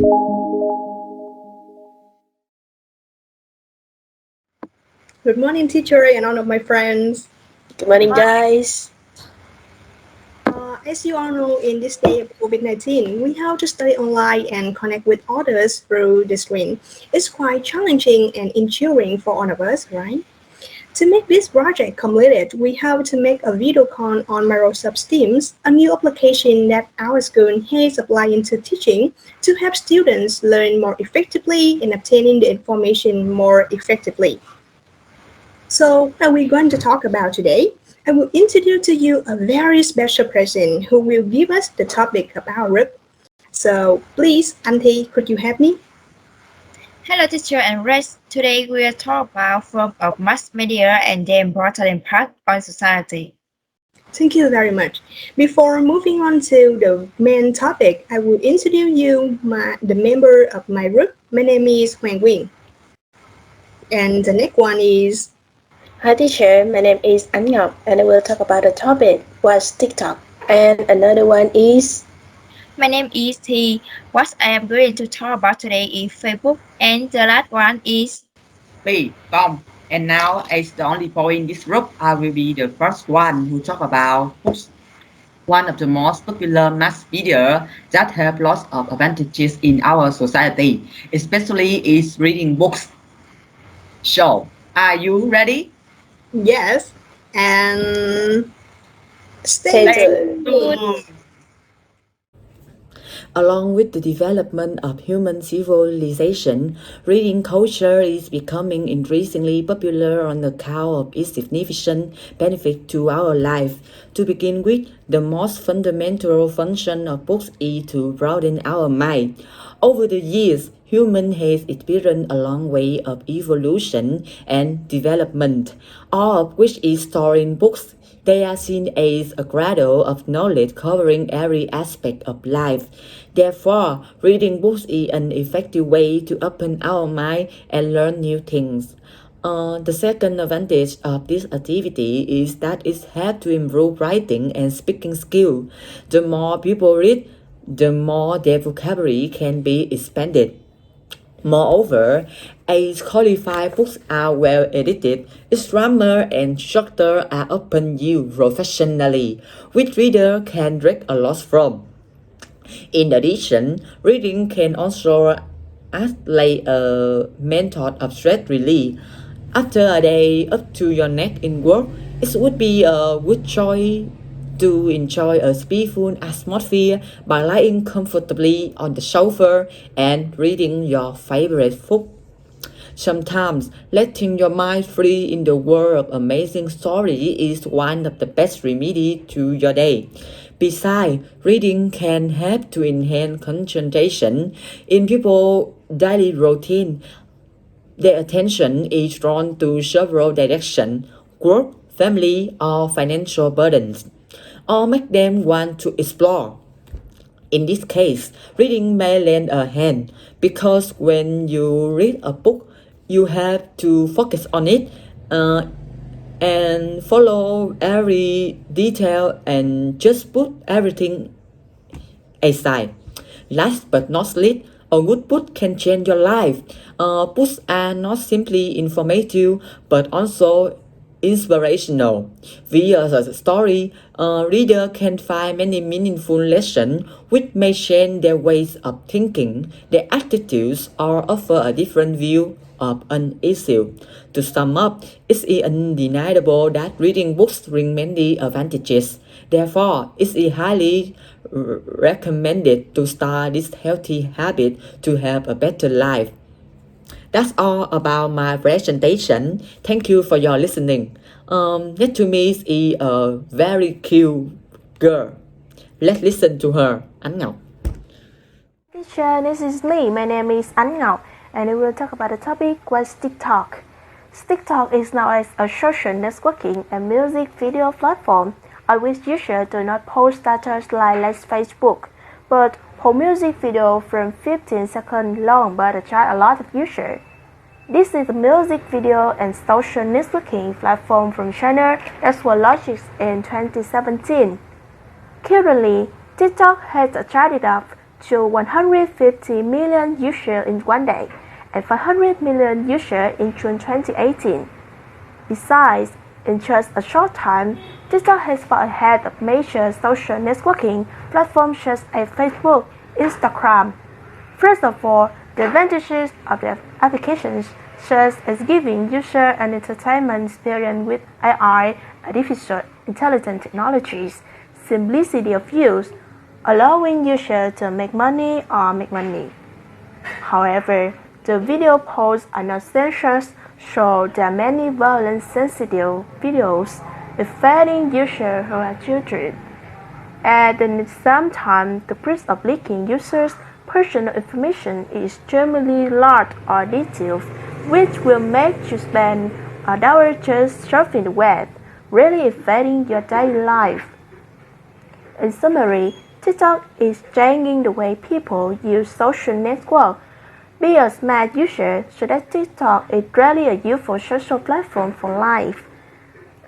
Good morning, teacher, and all of my friends. Good morning, guys. As you all know, in this day of COVID-19, we have to study online and connect with others through the screen. It's quite challenging and enduring for all of us, right? To make this project completed, we have to make a video call on Microsoft Teams, a new application that our school has applied into teaching to help students learn more effectively and obtaining the information more effectively. So, what are we going to talk about today? I will introduce to you a very special person who will give us the topic of our group. So, please, Auntie, could you help me? Hello, teacher and Rex. Today we will talk about form of mass media and their important impact on society. Thank you very much. Before moving on to the main topic, I will introduce you the member of my group. My name is Hoàng Quyên. And the next one is Hi, teacher. My name is Ánh Ngọc, and I will talk about the topic what's TikTok. And another one is My name is T. What I am going to talk about today is Facebook, and the last one is B. Tom. And now, as the only boy in this group, I will be the first one who talk about books. One of the most popular mass media that have lots of advantages in our society, especially is reading books. So, are you ready? yes, and stay Stay tuned. tuned. Along with the development of human civilization, reading culture is becoming increasingly popular on account of its significant benefit to our life. To begin with, the most fundamental function of books is to broaden our mind. Over the years, human has experienced a long way of evolution and development, all of which is stored in books. They are seen as a cradle of knowledge covering every aspect of life. Therefore, reading books is an effective way to open our mind and learn new things. The second advantage of this activity is that it helps to improve writing and speaking skill. The more people read, the more their vocabulary can be expanded. Moreover, as qualified books are well edited, its grammar and structure are often used professionally, which reader can read a lot from. In addition, reading can also act like a method of stress relief. After a day up to your neck in work, it would be a good choice to enjoy a peaceful atmosphere by lying comfortably on the sofa and reading your favorite book. Sometimes letting your mind free in the world of amazing stories is one of the best remedies to your day. Besides, reading can help to enhance concentration in people's daily routine. Their attention is drawn to several directions: work, family, or financial burdens, or make them want to explore. In this case, reading may lend a hand because when you read a book, you have to focus on it and follow every detail and just put everything aside. Last but not least, a good book can change your life. Books are not simply informative but also inspirational. Via the story, a reader can find many meaningful lessons which may change their ways of thinking, their attitudes, or offer a different view of an issue. To sum up, it is undeniable that reading books brings many advantages. Therefore, it is highly recommended to start this healthy habit to have a better life. That's all about my presentation. Thank you for your listening. Next to me is a very cute girl. Let's listen to her. Ánh Ngọc. Teacher, this is me. My name is Ánh Ngọc, and we will talk about the topic what's TikTok. TikTok is now a social networking and music video platform on which users do not post status like Facebook, but post music video from 15 seconds long but attract a lot of users. This is a music video and social networking platform from China that was launched in 2017. Currently, TikTok has attracted up to 150 million users in one day and 500 million users in June 2018. Besides, in just a short time, TikTok has far ahead of major social networking platforms such as Facebook, Instagram. First of all, the advantages of the applications such as giving users an entertainment experience with AI, artificial intelligence technologies, simplicity of use, allowing users to make money or make money. However, the video posts are not censored, so there are many violence-sensitive videos affecting users who are children. At the same time, the risk of leaking users' personal information is extremely large or detailed, which will make you spend hours just surfing the web, really affecting your daily life. In summary, TikTok is changing the way people use social networks. Be a smart user so that TikTok is really a useful social platform for life.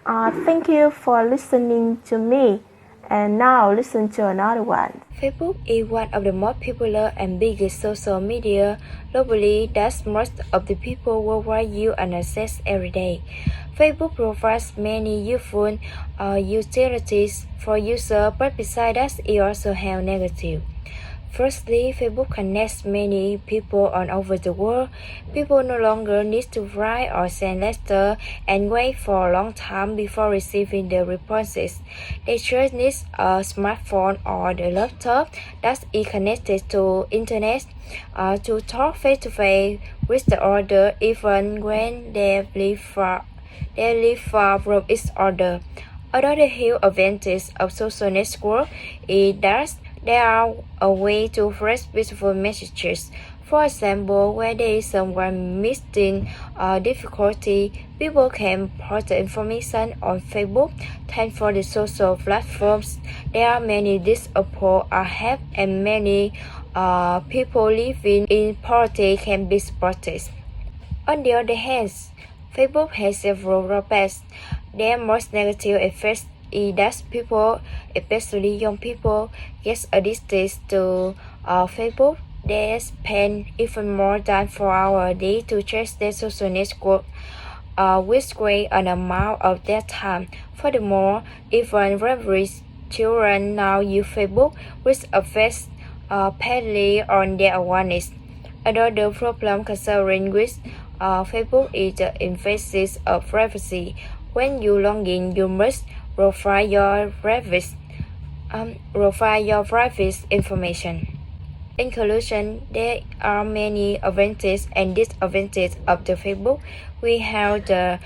Thank you for listening to me. And now listen to another one. Facebook is one of the most popular and biggest social media globally that most of the people worldwide use and access every day. Facebook provides many useful utilities for users, but besides that, it also has negative. Firstly, Facebook connects many people all over the world. People no longer need to write or send letters and wait for a long time before receiving the responses. They just need a smartphone or the laptop that is connected to internet to talk face-to-face with the other even when they live far from each other. Another huge advantage of social network is that they are a way to express beautiful messages. For example, when there is someone missing difficulty, people can post the information on Facebook. Thanks for the social platforms, there are many disabled help and many people living in poverty can be supported. On the other hand, Facebook has several drawbacks. Their most negative effects is that people, especially young people, get addicted to Facebook. They spend even more than 4 hours a day to check their social network, which weighs an amount of their time. Furthermore, even very children now use Facebook, which affects badly on their awareness. Another problem concerning with Facebook is the emphasis of privacy. When you log in, you must profile your private information. In conclusion, there are many advantages and disadvantages of the Facebook. We have the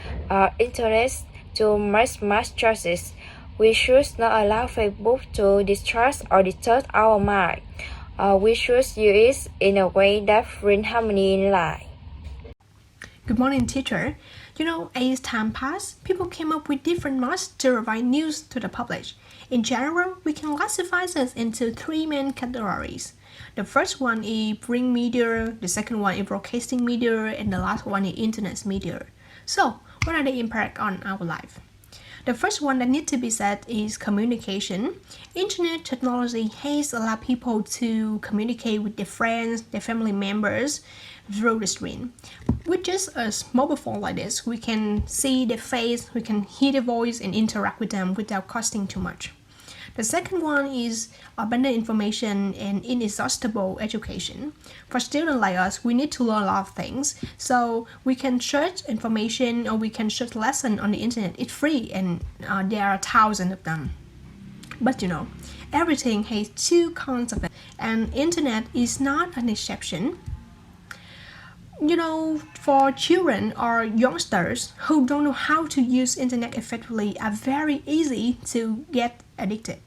interest to make smart choices. We should not allow Facebook to distract or distort our mind. We should use it in a way that brings harmony in life. Good morning, teacher. As time passed, people came up with different modes to provide news to the public. In general, we can classify this into 3 main categories. The first one is print media, the second one is broadcasting media, and the last one is internet media. So, what are the impact on our life? The first one that needs to be said is communication. Internet technology has allowed people to communicate with their friends, their family members through the screen. With just a mobile phone like this, we can see their face, we can hear their voice and interact with them without costing too much. The second one is abundant information and inexhaustible education. For students like us, we need to learn a lot of things. So we can search information or we can search lessons on the internet. It's free and there are thousands of them. But everything has 2 cons of it, and internet is not an exception. For children or youngsters who don't know how to use internet effectively are very easy to get addicted.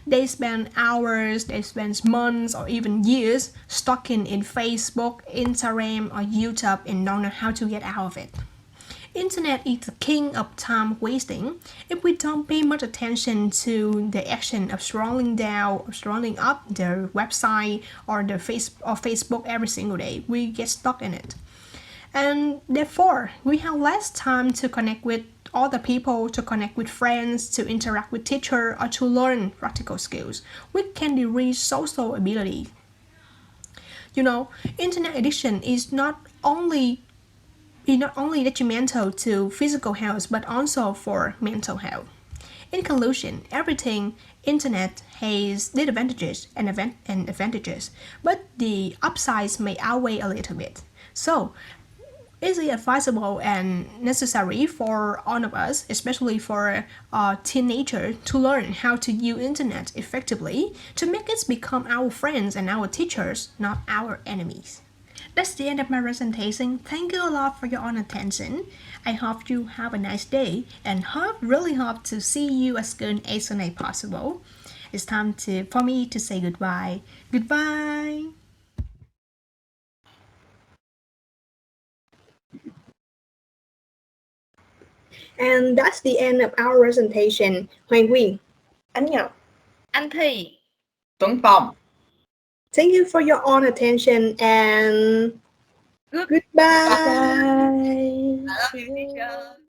They spend hours, they spend months or even years stalking in Facebook, Instagram or YouTube and don't know how to get out of it. Internet is the king of time wasting. If we don't pay much attention to the action of scrolling down or scrolling up the website or Facebook every single day, we get stuck in it. And therefore, we have less time to connect with other people, to connect with friends, to interact with teachers, or to learn practical skills, which can decrease social ability. Internet addiction is not only detrimental to physical health but also for mental health. In conclusion, everything internet has disadvantages and advantages, but the upsides may outweigh a little bit. So, is it advisable and necessary for all of us, especially for teenagers, to learn how to use internet effectively to make it become our friends and our teachers, not our enemies? That's the end of my presentation. Thank you a lot for your own attention. I hope you have a nice day and really hope to see you as soon as possible. It's time for me to say goodbye. Goodbye. And that's the end of our presentation. Hoàng Nguyên. Anh Ngọc. Anh Thi. Tuấn Phong. Thank you for your own attention and goodbye. Bye. I love you, teacher.